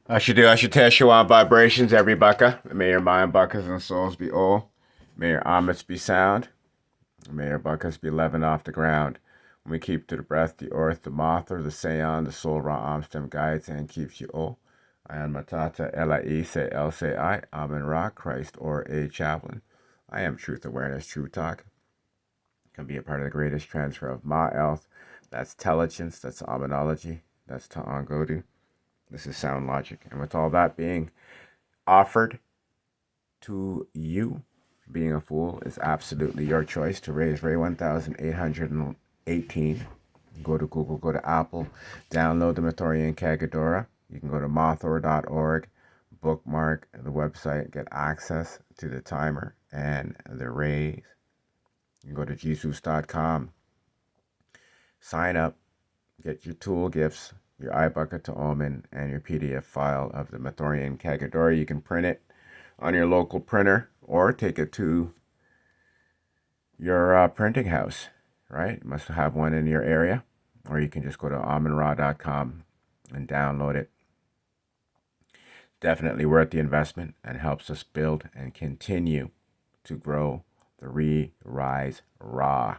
I should test you on vibrations, every bucka. May your mind, buckas, and souls be all. May your amits be sound. May your buckas be leavened off the ground. When we keep to the breath, the earth, the moth, or the seon, the soul ra amstem guides and keeps you all. I am Matata Elai say El say I, Amen Ra, Christ or a chaplain. I am truth awareness, true talk. Can be a part of the greatest transfer of Ma-Elf. That's intelligence, that's Amenology, that's Ta'angodu. This is sound logic. And with all that being offered to you, being a fool is absolutely your choice. To raise Ray 1818, go to Google, go to Apple, download the Mathorian Kagadora. You can go to mothor.org, bookmark the website, get access to the timer and the raise. You can go to jesus.com, sign up, get your tool gifts, your iBucket to Omen, and your PDF file of the Mathorian Kagadora. You can print it on your local printer or take it to your printing house, right? You must have one in your area, or you can just go to amenra.com and download it. Definitely worth the investment and helps us build and continue to grow the Rise Raw.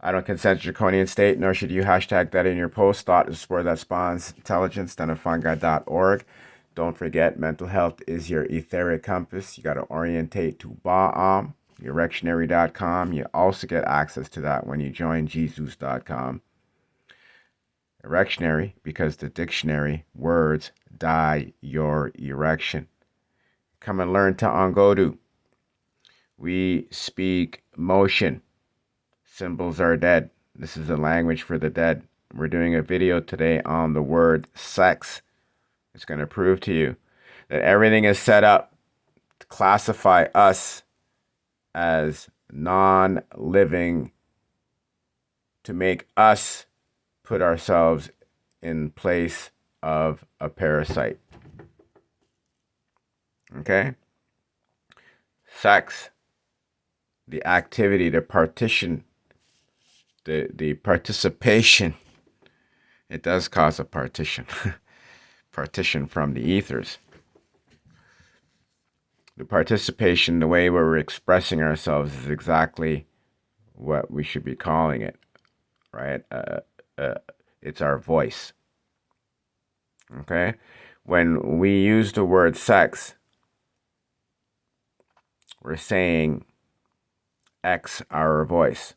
I don't consent to draconian state, nor should you hashtag that in your post. Thought is where that spawns intelligence, fungi.org. Don't forget, mental health is your etheric compass. You got to orientate to Ba'am, erectionary.com. You also get access to that when you join jesus.com. Erectionary, because the dictionary words die your erection. Come and learn Ta'angodu. We speak motion. Symbols are dead. This is a language for the dead. We're doing a video today on the word sex. It's going to prove to you that everything is set up to classify us as non-living, to make us put ourselves in place of a parasite. Okay? Sex, the activity, the partition, the participation, it does cause a partition. Partition from the ethers. The participation, the way we're expressing ourselves, is exactly what we should be calling it, right? It's our voice. Okay? When we use the word sex, we're saying X our voice.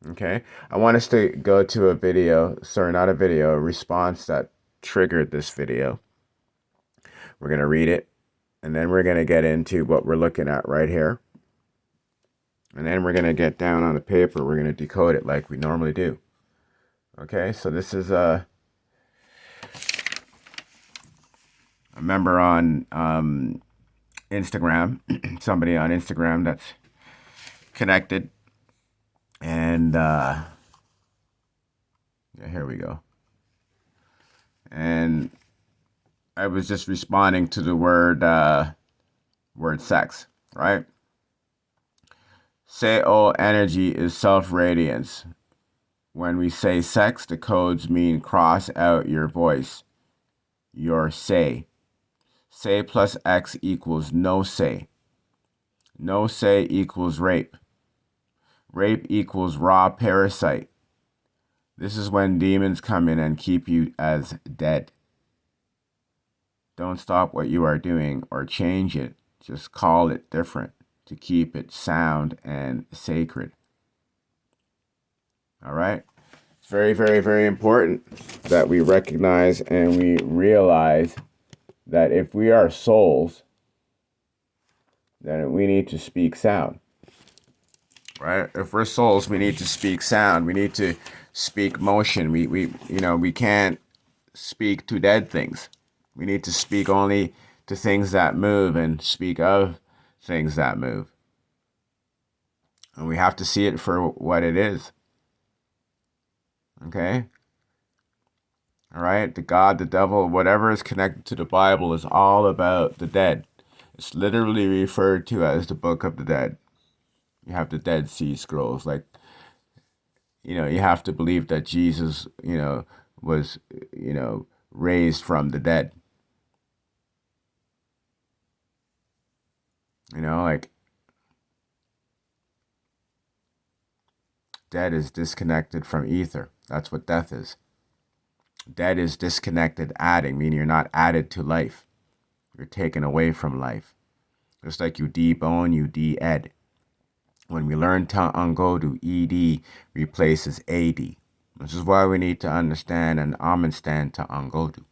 Okay? I want us to go to a video, sorry, not a video, a response that triggered this video. We're going to read it, and then we're going to get into what we're looking at right here. And then we're going to get down on the paper. We're going to decode it like we normally do. Okay, so this is a member on Instagram, somebody on Instagram that's connected. And yeah, here we go. And I was just responding to the word sex, right? Say energy is self-radiance. When we say sex, the codes mean cross out your voice, your say. Say plus X equals no say. No say equals rape. Rape equals raw parasite. This is when demons come in and keep you as dead. Don't stop what you are doing or change it. Just call it different to keep it sound and sacred. All right? It's very, very, very important that we recognize and we realize that if we are souls, then we need to speak sound. Right? If we're souls, we need to speak sound. We need to speak motion. We can't speak to dead things. We need to speak only to things that move and speak of things that move. And we have to see it for what it is. Okay? All right? The God, the devil, whatever is connected to the Bible is all about the dead. It's literally referred to as the Book of the Dead. You have the Dead Sea Scrolls. Like, you have to believe that Jesus, was, raised from the dead. You know, like dead is disconnected from ether. That's what death is. Dead is disconnected adding, meaning you're not added to life. You're taken away from life. Just like you debone, you de-ed. When we learn Ta'angodu, ED replaces AD. This is why we need to understand and understand Ta'angodu.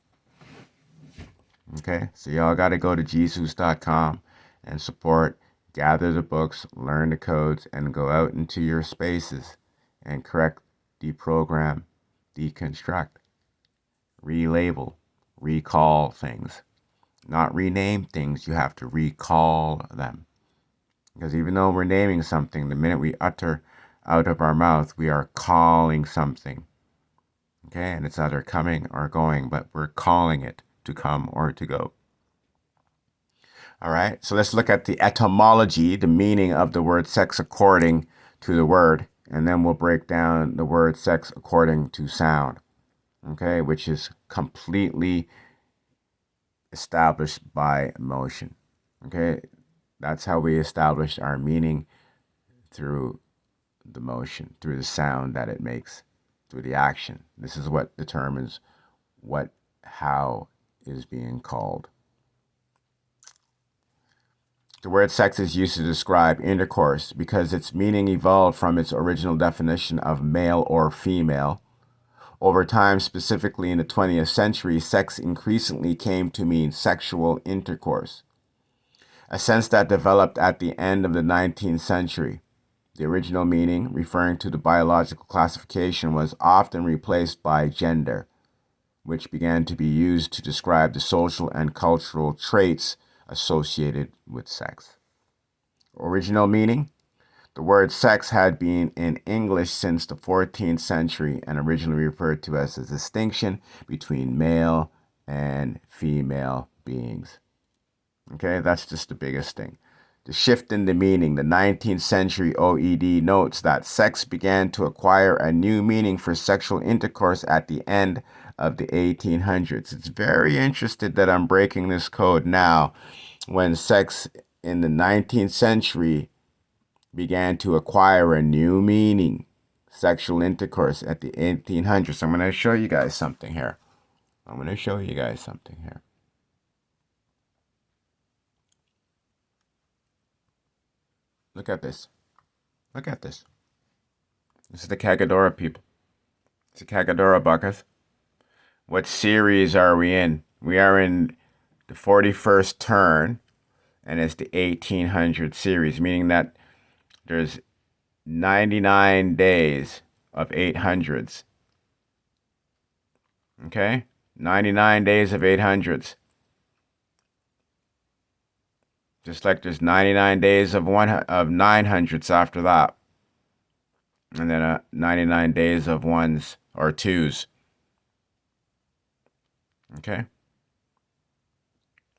Okay, so y'all got to go to jesus.com and support, gather the books, learn the codes, and go out into your spaces and correct, deprogram, deconstruct, relabel, recall things. Not rename things, you have to recall them. Because even though we're naming something, the minute we utter out of our mouth, we are calling something. Okay, and it's either coming or going, but we're calling it to come or to go. All right, so let's look at the etymology, the meaning of the word sex according to the word, and then we'll break down the word sex according to sound, okay, which is completely established by emotion. Okay, that's how we establish our meaning, through the motion, through the sound that it makes, through the action. This is what determines what how is being called. The word sex is used to describe intercourse because its meaning evolved from its original definition of male or female. Over time, specifically in the 20th century, sex increasingly came to mean sexual intercourse, a sense that developed at the end of the 19th century. The original meaning, referring to the biological classification, was often replaced by gender, which began to be used to describe the social and cultural traits associated with sex. Original meaning? The word sex had been in English since the 14th century and originally referred to as a distinction between male and female beings. Okay, that's just the biggest thing. The shift in the meaning, the 19th century OED notes that sex began to acquire a new meaning for sexual intercourse at the end of the 1800s. It's very interesting that I'm breaking this code now, when sex in the 19th century began to acquire a new meaning, sexual intercourse at the 1800s. I'm going to show you guys something here. Look at this. This is the Kagadora, people. It's the Kagadora buckets. What series are we in? We are in the 41st turn, and it's the 1800 series, meaning that there's 99 days of 800s. Okay? 99 days of 800s. Just like there's 99 days of 900s after that. And then 99 days of ones or twos. Okay?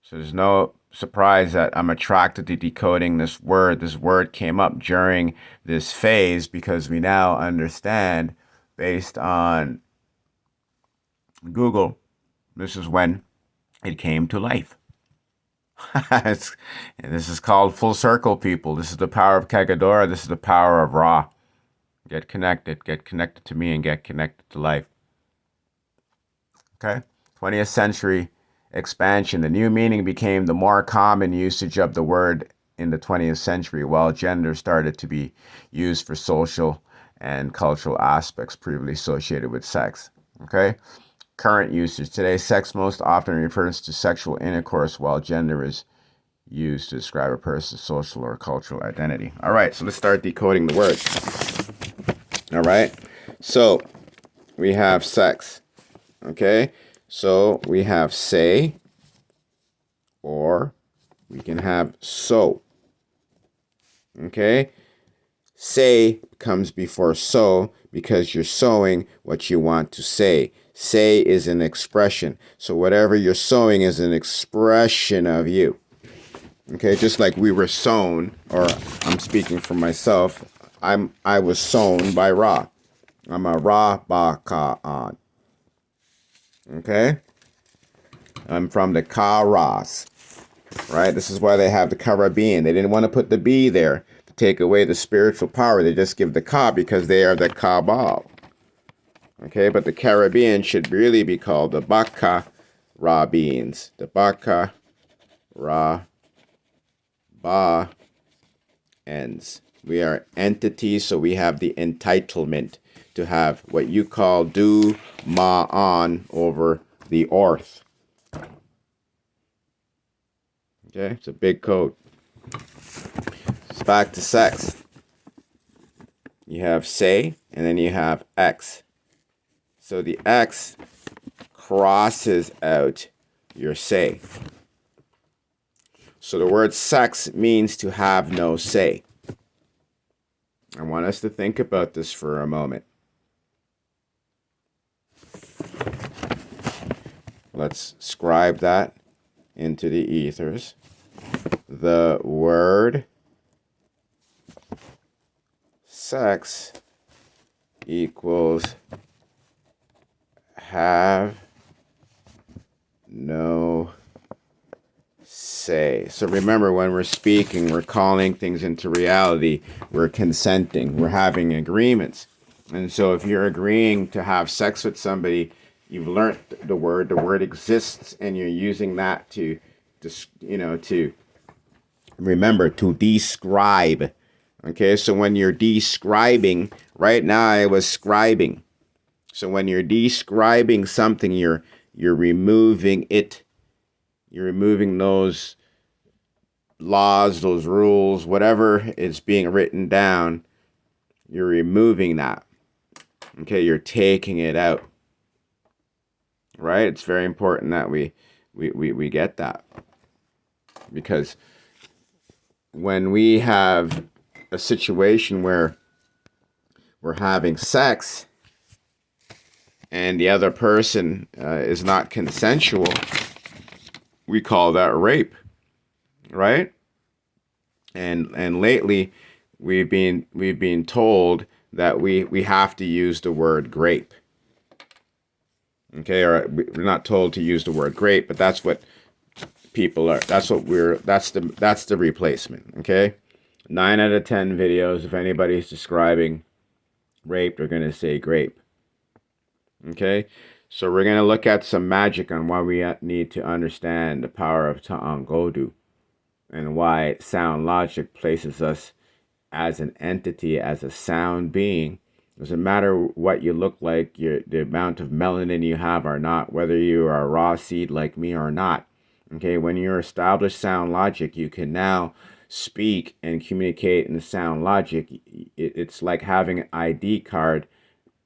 So there's no surprise that I'm attracted to decoding this word. This word came up during this phase because we now understand, based on Google, this is when it came to life. This is called full circle, people. This is the power of Kagadora. This is the power of Ra. Get connected to me, and get connected to life. Okay? 20th century expansion. The new meaning became the more common usage of the word in the 20th century, while gender started to be used for social and cultural aspects previously associated with sex. Okay? Current usage. Today, sex most often refers to sexual intercourse, while gender is used to describe a person's social or cultural identity. All right, so let's start decoding the word. All right, so we have sex. Okay, so we have say, or we can have so. Okay, say comes before so because you're sowing what you want to say. Say is an expression. So whatever you're sowing is an expression of you. Okay, just like we were sown, or I'm speaking for myself, I was sown by Ra. I'm a Ra Ba Ka An. Okay? from the Karas, right? This is why they have the Caribbean. They didn't want to put the B there to take away the spiritual power. They just give the Ka because they are the Kabal. Okay, but the Caribbean should really be called the Baka Ra beings. The Baka Ra Ba ends. We are entities, so we have the entitlement to have what you call do ma on over the earth. Okay, it's a big code. It's back to sex. You have say, and then you have X. So the X crosses out your say. So the word sex means to have no say. I want us to think about this for a moment. Let's scribe that into the ethers. The word sex equals have no say. So remember, when we're speaking, we're calling things into reality. We're consenting. We're having agreements. And so if you're agreeing to have sex with somebody, you've learned the word exists, and you're using that to remember, to describe. Okay, so when you're describing, right now I was scribing. So when you're describing something, you're removing it. You're removing those laws, those rules, whatever is being written down. You're removing that. Okay, you're taking it out. Right? It's very important that we get that. Because when we have a situation where we're having sex and the other person is not consensual, we call that rape, right? And lately we've been told that we have to use the word grape. Okay, or we're not told to use the word grape, but that's what people are. That's the replacement. Okay, 9 out of 10 videos, if anybody's describing rape, they're going to say grape. Okay, so we're going to look at some magic on why we need to understand the power of Ta'angodu and why sound logic places us as an entity, as a sound being. It doesn't matter what you look like, the amount of melanin you have or not, whether you are a raw seed like me or not. Okay, when you're established sound logic, you can now speak and communicate in the sound logic. It's like having an ID card,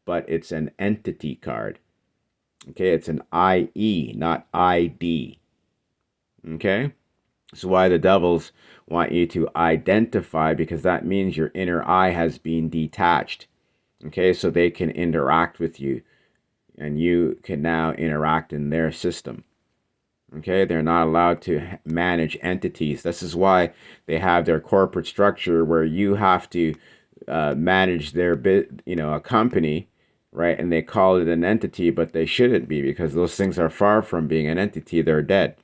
but it's an entity card. Okay, it's an IE, not ID. Okay, that's why the devils want you to identify, because that means your inner eye has been detached. Okay, so they can interact with you, and you can now interact in their system. Okay, they're not allowed to manage entities. This is why they have their corporate structure where you have to manage their a company, right? And they call it an entity, but they shouldn't be, because those things are far from being an entity. They're dead.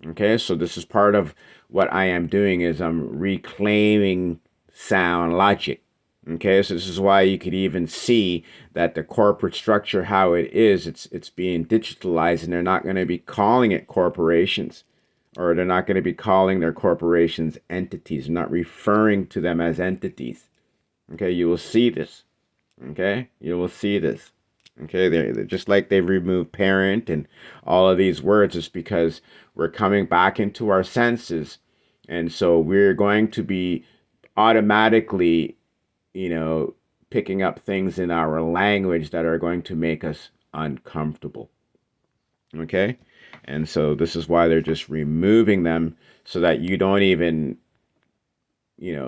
Okay, so this is part of what I am doing, is I'm reclaiming sound logic. Okay, so this is why you could even see that the corporate structure, how it is, it's being digitalized, and they're not going to be calling it corporations, or they're not going to be calling their corporations entities. They're not referring to them as entities. Okay, you will see this. Okay, you will see this. Okay, they're just like they've removed parent and all of these words. It's because we're coming back into our senses, and so we're going to be automatically picking up things in our language that are going to make us uncomfortable. Okay? And so this is why they're just removing them, so that you don't even,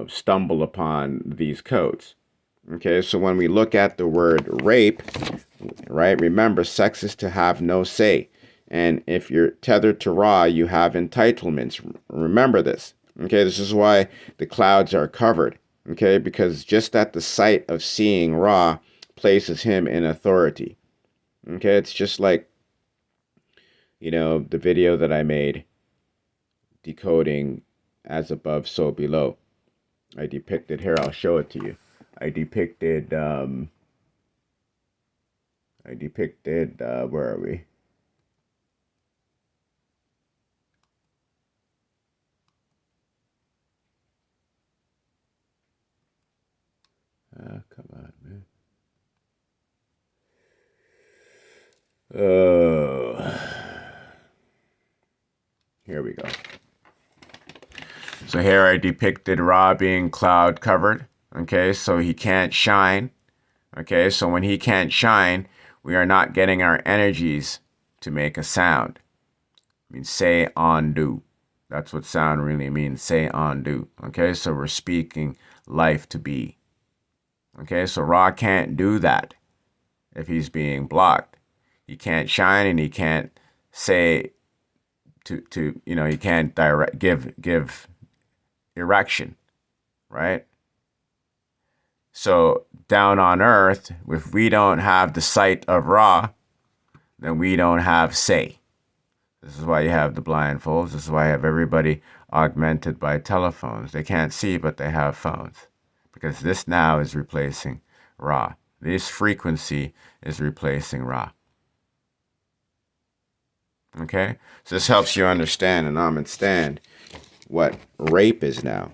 stumble upon these codes. Okay? So when we look at the word rape, right, remember, sex is to have no say. And if you're tethered to Ra, you have entitlements. Remember this. Okay? This is why the clouds are covered. Okay, because just at the sight of seeing Ra places him in authority. Okay, it's just like you know, the video that I made, Decoding as above, so below. I depicted, here, I'll show it to you. I depicted, where are we? Come on, man. Oh, here we go. So here I depicted Ra being cloud covered. Okay, so he can't shine. Okay, so when he can't shine, we are not getting our energies to make a sound. I mean, say on do. That's what sound really means. Say on do. Okay, so we're speaking life to be. Okay, so Ra can't do that if he's being blocked. He can't shine and he can't say to you know, he can't direct give erection, right? So down on earth, if we don't have the sight of Ra, then we don't have say. This is why you have the blindfolds. This is why I have everybody augmented by telephones. They can't see, but they have phones. Because this now is replacing Ra. This frequency is replacing Ra. Okay? So this helps you understand and understand what rape is now.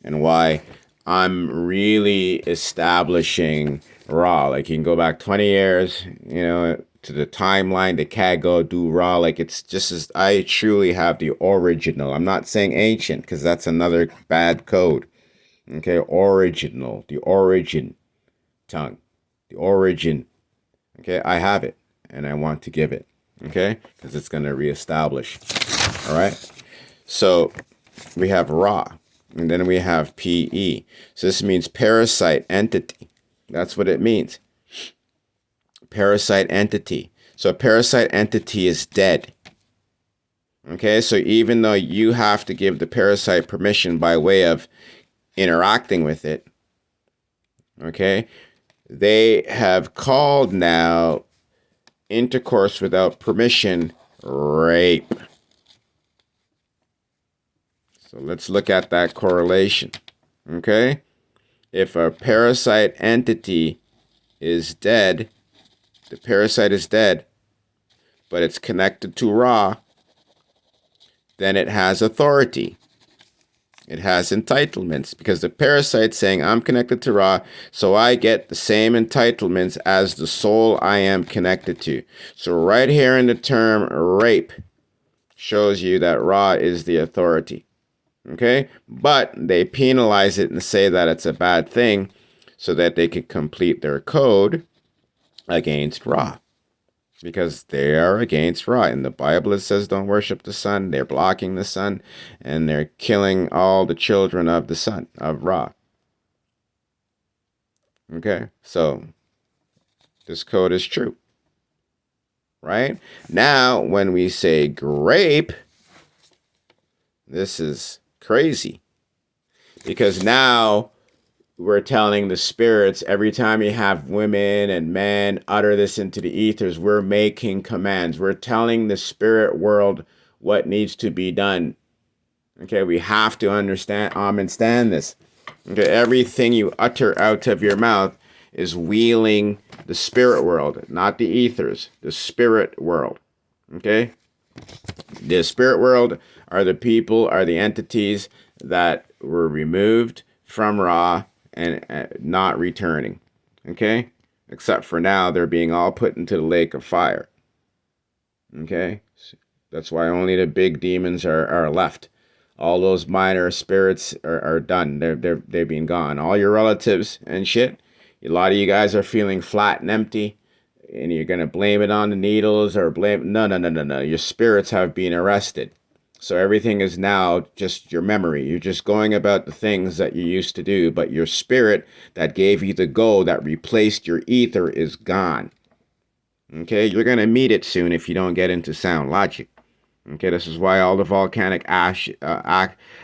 And why I'm really establishing Ra. Like, you can go back 20 years, you know, to the timeline, the Kago do Ra. Like, it's just as I truly have the original. I'm not saying ancient, because that's another bad code. Okay, original, the origin tongue, the origin. Okay, I have it, and I want to give it. Okay, because it's going to reestablish. All right, so we have Ra. And then we have PE. So this means parasite entity. That's what it means. Parasite entity. So a parasite entity is dead. Okay, so even though you have to give the parasite permission by way of interacting with it, okay, they have called now intercourse without permission rape. So let's look at that correlation. Okay? If a parasite entity is dead, the parasite is dead, but it's connected to Ra, then it has authority. It has entitlements, because the parasite's saying, I'm connected to Ra, so I get the same entitlements as the soul I am connected to. So right here in the term rape shows you that Ra is the authority. Okay? But they penalize it and say that it's a bad thing so that they could complete their code against Ra. Because they are against Ra. In the Bible, it says don't worship the sun. They're blocking the sun, and they're killing all the children of the sun, of Ra. Okay? So, this code is true. Right? Now, when we say grape, this is crazy. Because now we're telling the spirits, every time you have women and men utter this into the ethers, we're making commands. We're telling the spirit world what needs to be done. Okay, we have to understand this. Okay, everything you utter out of your mouth is wheeling the spirit world, not the ethers, the spirit world. Okay? The spirit world are the people, are the entities that were removed from Ra and not returning. Okay? Except for now, they're being all put into the lake of fire. Okay? That's why only the big demons are left. All those minor spirits are done. They've been gone. All your relatives and shit, a lot of you guys are feeling flat and empty, and you're going to blame it on the needles or blame... No. Your spirits have been arrested. So everything is now just your memory. You're just going about the things that you used to do, but your spirit that gave you the go, that replaced your ether, is gone. Okay? You're going to meet it soon if you don't get into sound logic. Okay? This is why all the volcanic ash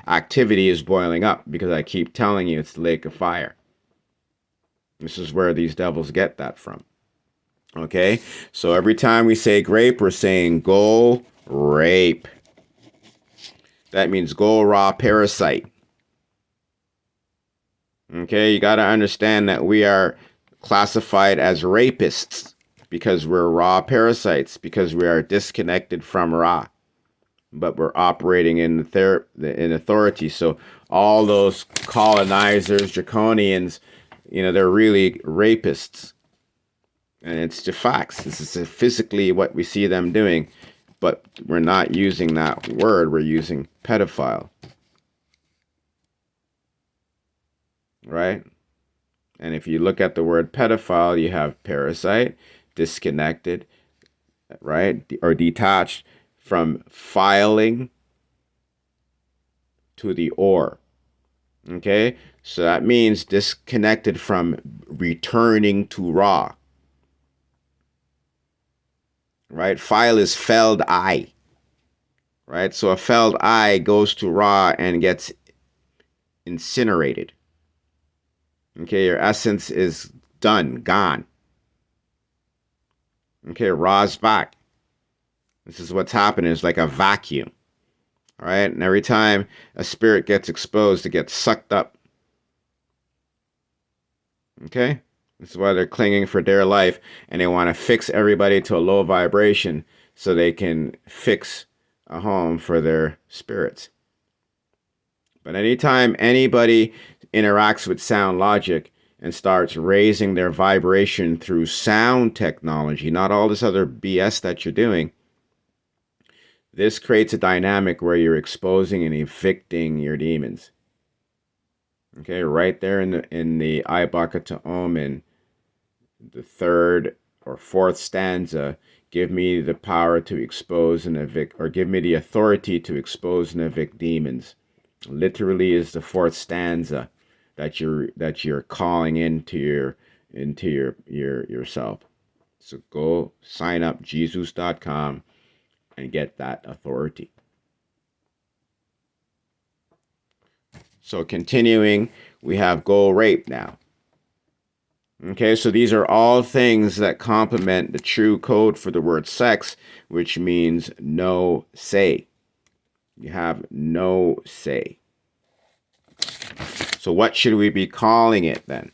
activity is boiling up, because I keep telling you it's the lake of fire. This is where these devils get that from. Okay, so every time we say grape, we're saying go rape. That means go raw parasite. Okay, you got to understand that we are classified as rapists because we're raw parasites, because we are disconnected from Ra, but we're operating in in authority. So all those colonizers, draconians, they're really rapists, and it's the facts. This is physically what we see them doing, but we're not using that word. We're using pedophile, right? And if you look at the word pedophile, you have parasite, disconnected, right? Or detached from filing to the or. Okay? So that means disconnected from returning to Ra. Right? File is felled I. Right? So a felled I goes to Ra and gets incinerated. Okay? Your essence is done, gone. Okay? Ra's back. This is what's happening. It's like a vacuum. All right? And every time a spirit gets exposed, it gets sucked up. Okay? This is why they're clinging for dear life, and they want to fix everybody to a low vibration so they can fix a home for their spirits. But anytime anybody interacts with sound logic and starts raising their vibration through sound technology, not all this other BS that you're doing, this creates a dynamic where you're exposing and evicting your demons. Okay, right there in the Ibaka to Omen, the third or fourth stanza, give me the power to expose and evict, or give me the authority to expose and evict demons. Literally is the fourth stanza that you're calling into yourself. So go sign up jesus.com and get that authority. So continuing, we have go rape now. Okay, so these are all things that complement the true code for the word sex, which means no say. You have no say. So what should we be calling it then?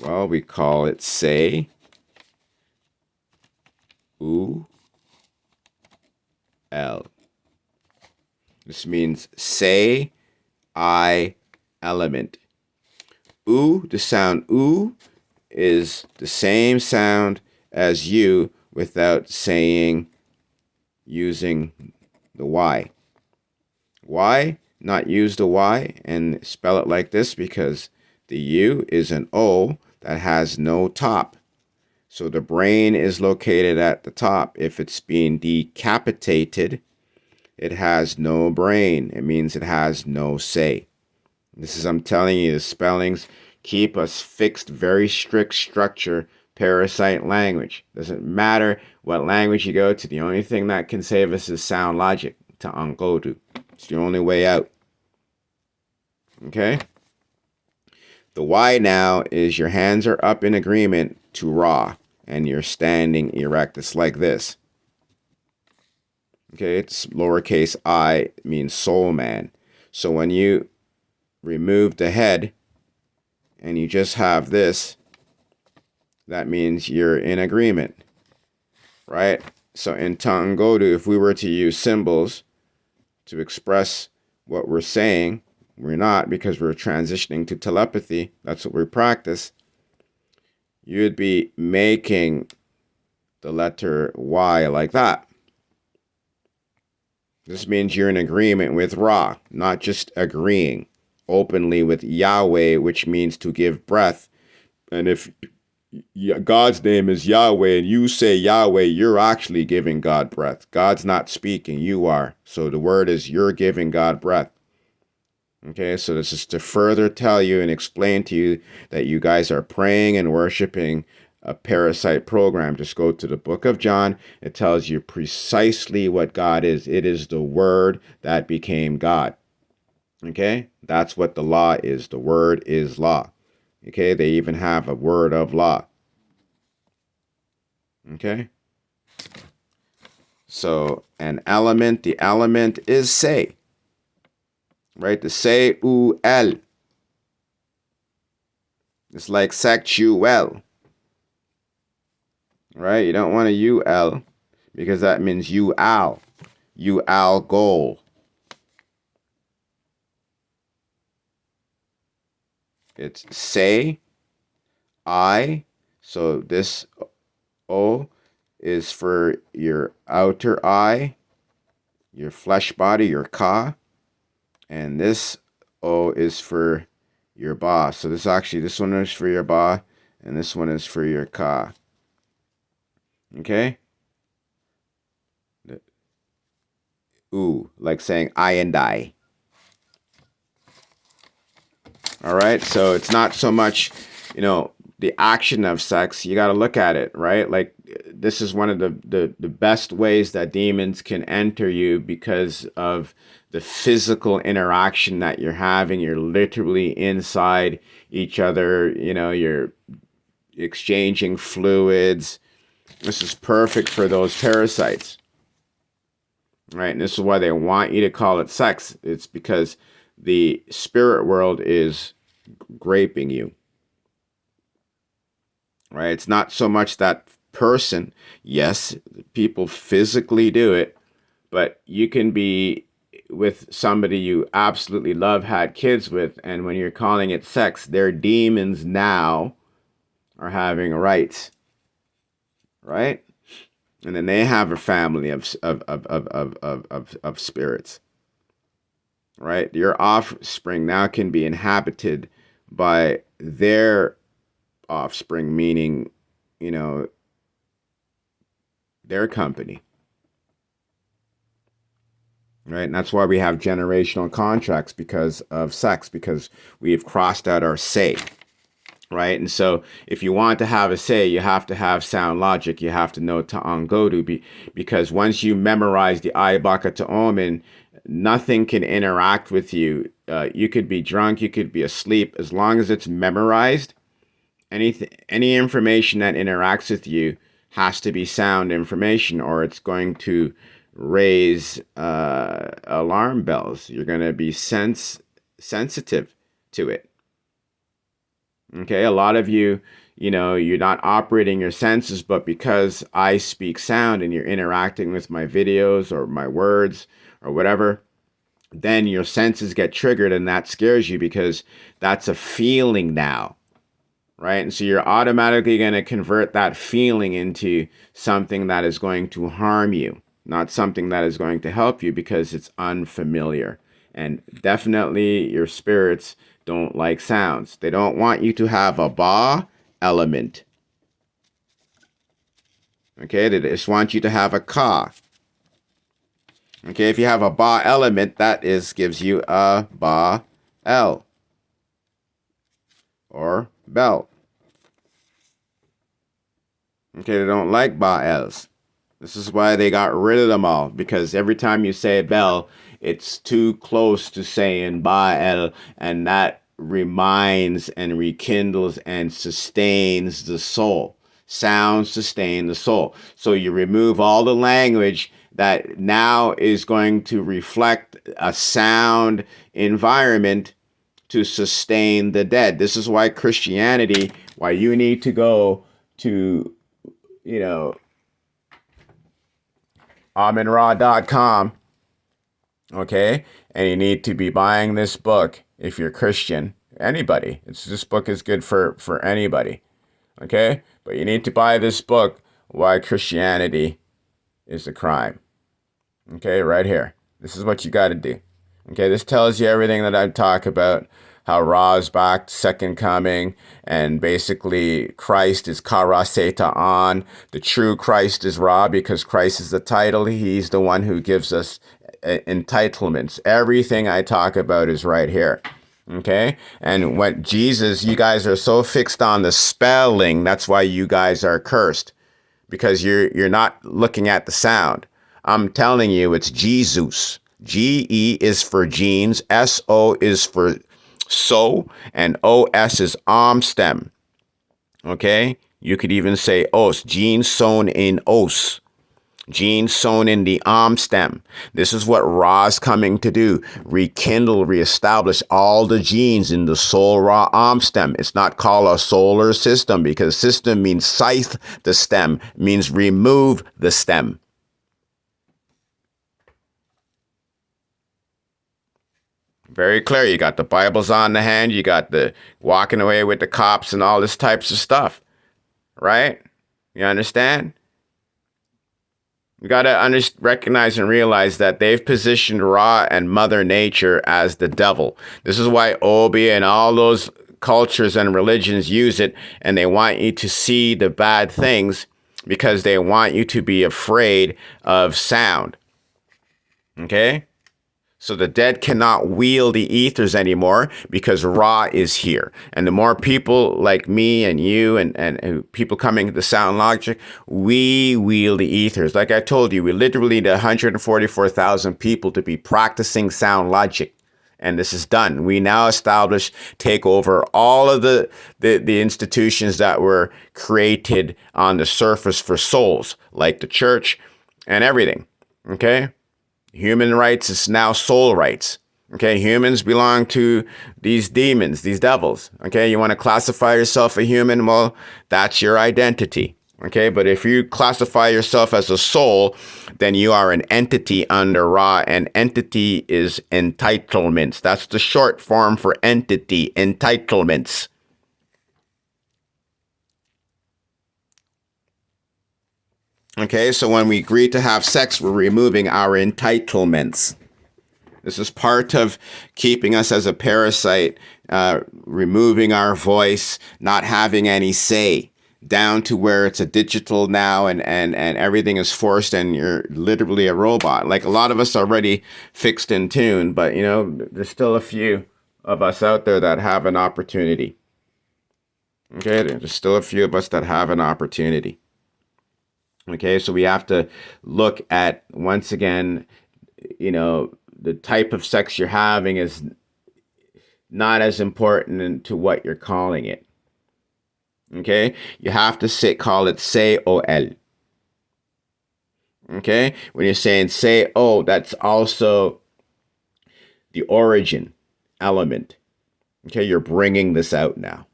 Well, we call it say, oo, el. This means say, I, element. Oo, the sound oo, is the same sound as you without saying, using the Y. Why not use the Y and spell it like this? Because the U is an O that has no top. So the brain is located at the top. If it's being decapitated, it has no brain. It means it has no say. This is, I'm telling you, the spellings keep us fixed, very strict structure, parasite language. Doesn't matter what language you go to. The only thing that can save us is sound logic, to Ankodu. It's the only way out. Okay? The Y now is your hands are up in agreement to Ra, and you're standing erect. It's like this. Okay, it's lowercase I, means soul man. So when you remove the head and you just have this, that means you're in agreement, right? So in Tangodu, if we were to use symbols to express what we're saying, we're not, because we're transitioning to telepathy. That's what we practice. You'd be making the letter Y like that. This means you're in agreement with Ra, not just agreeing openly with Yahweh, which means to give breath. And if God's name is Yahweh and you say Yahweh, you're actually giving God breath. God's not speaking, you are. So the word is you're giving God breath. Okay, so this is to further tell you and explain to you that you guys are praying and worshiping a parasite program. Just go to the book of John. It tells you precisely what God is. It is the word that became God. Okay, that's what the law is. The word is law. Okay, they even have a word of law. Okay? So an element, the element is say. Right? The say, u-el. It's like sexual. Right? You don't want a u-l because that means you-al. You-al goal. It's say, I. So this O is for your outer eye, your flesh body, your ka. And this O is for your ba. So this one is for your ba, and this one is for your ka. Okay? Like saying I and I. All right? So it's not so much, the action of sex. You got to look at it, right? Like this is one of the best ways that demons can enter you because of the physical interaction that you're having. You're literally inside each other, you're exchanging fluids. This is perfect for those parasites. Right? And this is why they want you to call it sex. It's because the spirit world is graping you. Right? It's not so much that person. Yes, people physically do it, but you can be with somebody you absolutely love, had kids with, and when you're calling it sex, their demons now are having rights. Right? And then they have a family of spirits. Right? Your offspring now can be inhabited by their offspring, meaning, their company. Right? And that's why we have generational contracts because of sex, because we've crossed out our say. Right? And so if you want to have a say, you have to have sound logic. You have to know Ta'angodu, because once you memorize the Ayabaka Ta'omin, nothing can interact with you. You could be drunk, you could be asleep. As long as it's memorized, any information that interacts with you has to be sound information, or it's going to raise alarm bells. You're going to be sensitive to it. Okay, a lot of you, you're not operating your senses, but because I speak sound and you're interacting with my videos or my words or whatever, then your senses get triggered, and that scares you because that's a feeling now, right? And so you're automatically going to convert that feeling into something that is going to harm you, not something that is going to help you, because it's unfamiliar. And definitely your spirits don't like sounds. They don't want you to have a ba element. Okay, they just want you to have a ka. Okay, if you have a ba element, that gives you a ba el, or bell. Okay, they don't like ba els. This is why they got rid of them all, because every time you say bell, it's too close to saying ba el, and that reminds and rekindles and sustains the soul. Sound sustain the soul. So you remove all the language that now is going to reflect a sound environment to sustain the dead. This is why Christianity, why you need to go to, aminra.com, okay? And you need to be buying this book if you're Christian. Anybody. This book is good for anybody, okay? But you need to buy this book, Why Christianity is a Crime. Okay, right here. This is what you got to do. Okay, this tells you everything that I talk about. How Ra is back, second coming, and basically Christ is Kara Seta on. The true Christ is Ra, because Christ is the title. He's the one who gives us entitlements. Everything I talk about is right here. Okay? And what Jesus, you guys are so fixed on the spelling, that's why you guys are cursed. Because you're not looking at the sound. I'm telling you, it's Jesus. G-E is for genes, S-O is for so, and O-S is arm stem. Okay? You could even say os, genes sown in os. Genes sown in the stem. This is what Ra is coming to do. Rekindle, reestablish all the genes in the soul Ra stem. It's not called a solar system because system means scythe the stem, means remove the stem. Very clear. You got the Bibles on the hand. You got the walking away with the cops and all this types of stuff. Right? You understand? You got to recognize and realize that they've positioned Ra and Mother Nature as the devil. This is why Obi and all those cultures and religions use it, and they want you to see the bad things because they want you to be afraid of sound. Okay? So the dead cannot wield the ethers anymore because Ra is here. And the more people like me and you and people coming to Sound Logic, we wield the ethers. Like I told you, we literally need 144,000 people to be practicing Sound Logic. And this is done. We now take over all of the institutions that were created on the surface for souls, like the church and everything. Okay? Human rights is now soul rights. Okay, humans belong to these demons, these devils. Okay, you want to classify yourself a human? Well, that's your identity. Okay, but if you classify yourself as a soul, then you are an entity under Ra, and entity is entitlements. That's the short form for entity, entitlements. Okay, so when we agree to have sex, we're removing our entitlements. This is part of keeping us as a parasite, removing our voice, not having any say, down to where it's a digital now and everything is forced and you're literally a robot. Like a lot of us are already fixed in tune, but you know, there's still a few of us out there that have an opportunity. Okay, there's still a few of us that have an opportunity. Okay, so we have to look at, once again, you know, the type of sex you're having is not as important to what you're calling it. Okay, you have to call it C-O-L. Okay, when you're saying C-O, that's also the origin element. Okay, you're bringing this out now.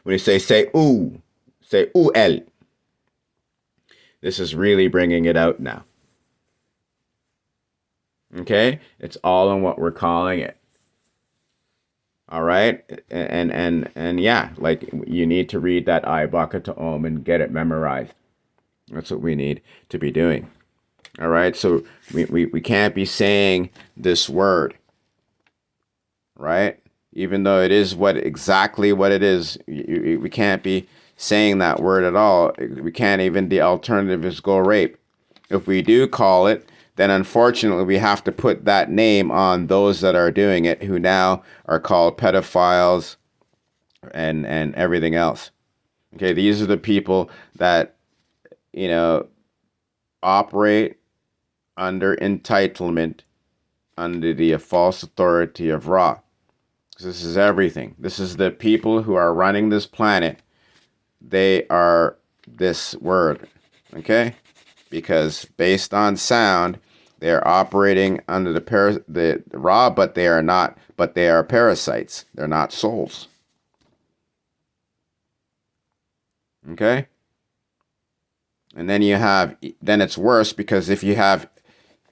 When you say C-U, C-U-L. This is really bringing it out now. Okay? It's all in what we're calling it. All right? And yeah, like you need to read that Ibaka to Om and get it memorized. That's what we need to be doing. All right? So we can't be saying this word. Right? Even though it is exactly what it is, we can't be saying that word at all. We can't even, the alternative is go rape. If we do call it, then unfortunately we have to put that name on those that are doing it, who now are called pedophiles and everything else. Okay, these are the people that, you know, operate under entitlement, under the false authority of Ra. This is everything. This is the people who are running this planet. They are this word, okay? Because based on sound, they are operating under the Ra, but they are not. But they are parasites. They're not souls. Okay. And then it's worse, because if you have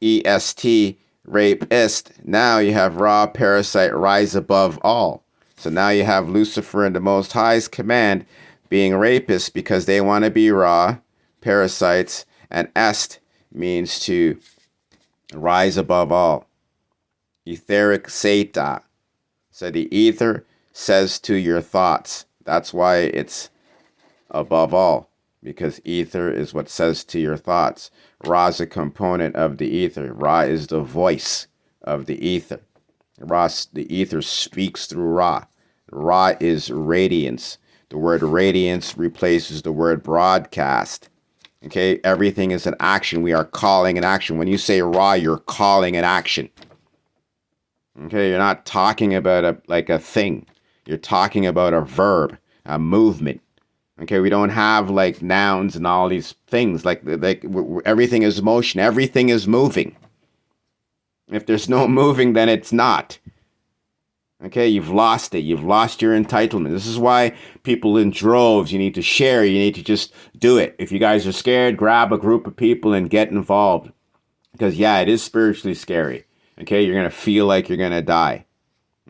EST, rapist, now you have Ra, parasite, rise above all. So now you have Lucifer and the Most High's command being rapists, because they want to be Ra, parasites, and est means to rise above all. Etheric Seta. So the ether says to your thoughts. That's why it's above all, because ether is what says to your thoughts. Ra is a component of the ether. Ra is the voice of the ether. The ether speaks through Ra. Ra is radiance. The word radiance replaces the word broadcast. Okay, everything is an action. We are calling an action. When you say Ra, you're calling an action. Okay, you're not talking about a thing. You're talking about a verb, a movement. Okay, we don't have like nouns and all these things. Like everything is motion. Everything is moving. If there's no moving, then it's not. Okay, you've lost it. You've lost your entitlement. This is why people in droves, you need to share. You need to just do it. If you guys are scared, grab a group of people and get involved. Because, yeah, it is spiritually scary. Okay, you're going to feel like you're going to die.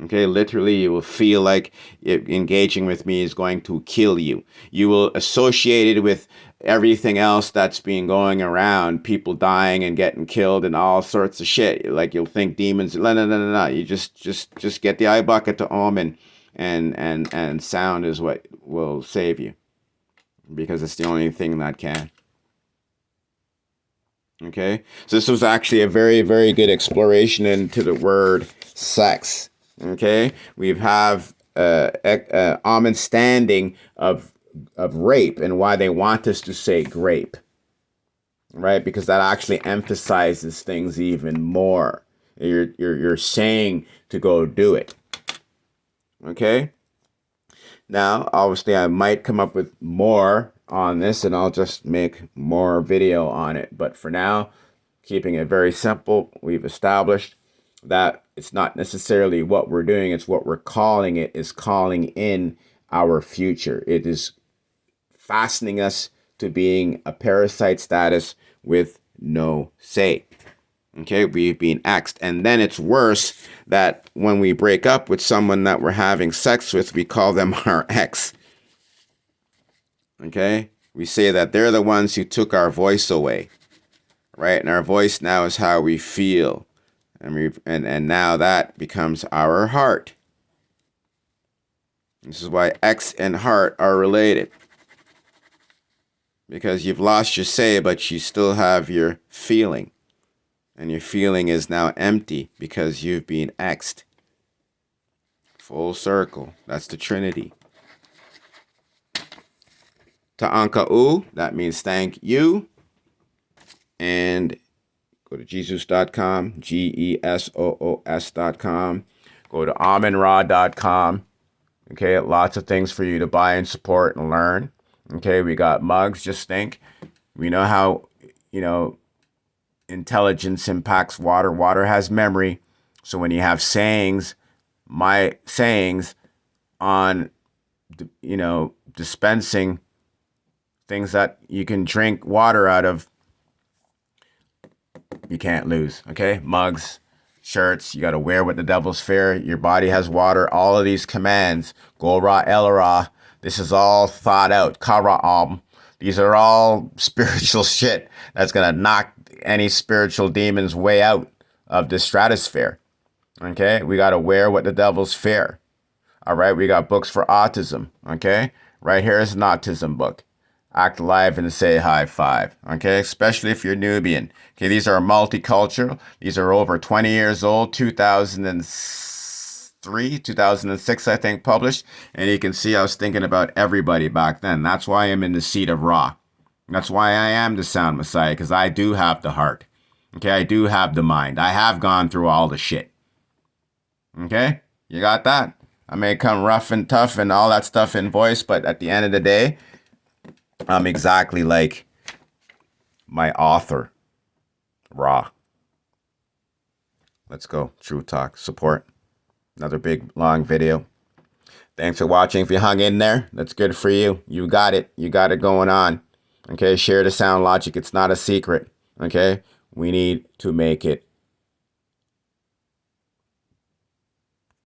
Okay, literally, you will feel like engaging with me is going to kill you. You will associate it with everything else that's been going around, people dying and getting killed and all sorts of shit. Like you'll think demons. No, no, no, no, no. You just get the eye bucket to Om and sound is what will save you, because it's the only thing that can. Okay, so this was actually a very, very good exploration into the word sex. Okay, we have Amon's standing of rape and why they want us to say grape, right? Because that actually emphasizes things even more. You're saying to go do it. Okay. Now, obviously, I might come up with more on this, and I'll just make more video on it. But for now, keeping it very simple, we've established that it's not necessarily what we're doing, it's what we're calling it is calling in our future. It is fastening us to being a parasite status with no say. Okay, we've been X'd. And then it's worse that when we break up with someone that we're having sex with, we call them our ex. Okay, we say that they're the ones who took our voice away, right? And our voice now is how we feel. And now that becomes our heart. This is why X and heart are related. Because you've lost your say, but you still have your feeling. And your feeling is now empty because you've been X'd. Full circle. That's the Trinity. Ta'anka'u, that means thank you. And go to Jesus.com, GESOOS.com. Go to AmonRa.com. Okay, lots of things for you to buy and support and learn. Okay, we got mugs. Just think. We know how, intelligence impacts water. Water has memory. So when you have sayings, my sayings on, dispensing things that you can drink water out of, you can't lose. Okay, mugs, shirts, you got to wear what the devil's fair. Your body has water. All of these commands, Gora, Elra, this is all thought out. Kara'am. These are all spiritual shit that's going to knock any spiritual demons way out of the stratosphere. Okay, we got to wear what the devil's fair. All right, we got books for autism. Okay, right here is an autism book. Act live and say high five. Okay, especially if you're Nubian. Okay, these are multicultural. These are over 20 years old, 2003, 2006, I think, published. And you can see I was thinking about everybody back then. That's why I'm in the seat of Ra. That's why I am the sound messiah, because I do have the heart. Okay, I do have the mind. I have gone through all the shit. Okay, you got that? I may come rough and tough and all that stuff in voice, but at the end of the day, I'm exactly like my author, Ra. Let's go. True Talk. Support. Another big, long video. Thanks for watching. If you hung in there, that's good for you. You got it. You got it going on. Okay, share the sound logic. It's not a secret. Okay, we need to make it